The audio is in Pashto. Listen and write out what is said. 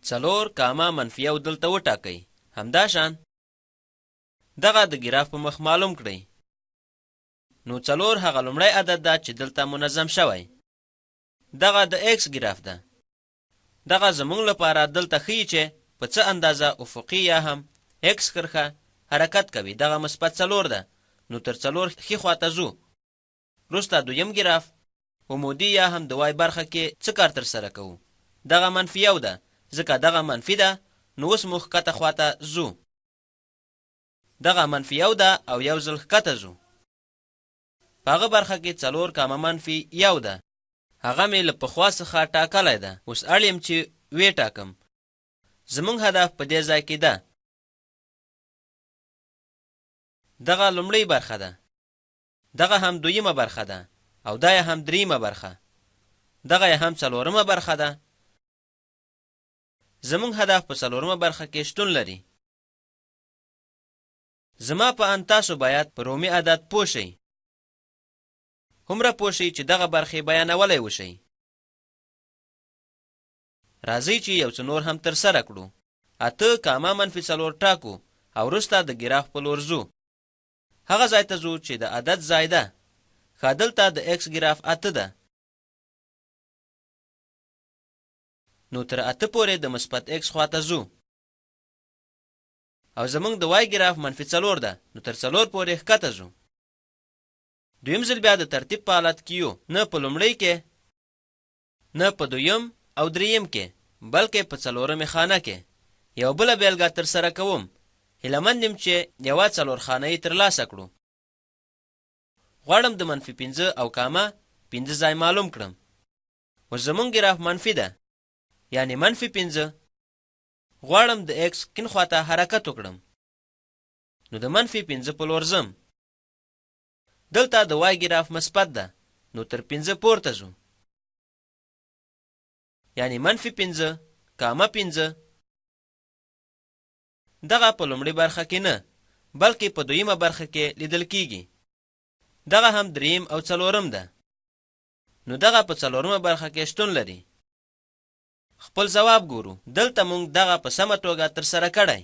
څلور کاما منفي یو دلته وټاکئ. همداشان دغه د ګراف په مخ معلوم کړئ. نو څلور هغه لومړی عدد ده چې دلته منظم شوی. دغه د ایکس ګراف ده. دغه زمونږ لپاره دلته ښیي چې په څه اندازه افقي یا هم ایکس کرښه حرکت کوي. دغه مثبت څلور ده. نو تر څلور ښي خواته ځو. وروسته دویم ګراف عمودي یا هم د وای برخه کې څه کار ترسره کوو؟ دغه منفي یو ده. ځکه دغه منفي ده نو اوس موږ ښکته خواته ځو. دغه منفي یو ده او یو ځل ښکته ځو. په هغه برخه کې څلور کاما منفي یو ده. هغه مې له پخوا څخه ټاکلی ده. اوس اړ یم چې ویې ټاکم. زمونږ هدف په دې ځای کې ده. دغه لومړۍ برخه ده. دغه هم دویمه برخه ده او دا یې هم دریمه برخه. دغه یې هم څلورمه برخه ده. زمونږ هدف په څلورمه برخه کې شتون لري. زما په ان تاسو باید په رومي عدد پوه شئ. هومره پوه شئ چې دغه برخې بیانولی وشئ. راځئ چې یو څه نور هم ترسره کړو. 8 کاما منفي 4 ټاکو او وروسته د ګراف په لور ځو. هغه ځای ته ځو چې د عدد ځای ده. ښه دلته د ایکس ګراف 8 ده. نو تر 8 پورې د مثبت ایکس خواته ځو. او زمونږ د وای ګراف منفي 4 ده. نو تر 4 پورې ښکته ځو. دویم ځل بیا د ترتیب په حالت کې یو. نه په لومړۍ کې، نه په دویم او دریم کې، بلکې په څلورمې خانه کې. یو بله بیلګه ترسره کوم. هیلهمند یم چې یوه څلور خانه یې ترلاسه کړو. غواړم د منفي 5 او کاما 5 ځای معلوم کړم. اوس زمونږ ګراف منفي ده، یعنی منفي 5. غواړم د ایکس کیڼ خواته حرکت وکړم. نو د منفي 5 په لور ځم. دلته د وای ګراف مثبت ده. نو تر 5 پورته ځو. یعنی منفي 5 کاما 5. دغه په لومړۍ برخه کې نه، بلکې په دویمه برخه کې لیدل کیږي. دغه هم دریم او څلورم ده. نو دغه په څلورمه برخه کې شتون لري. خپل ځواب ګورو. دلته مونږ دغه په سمه توګه ترسره کړی.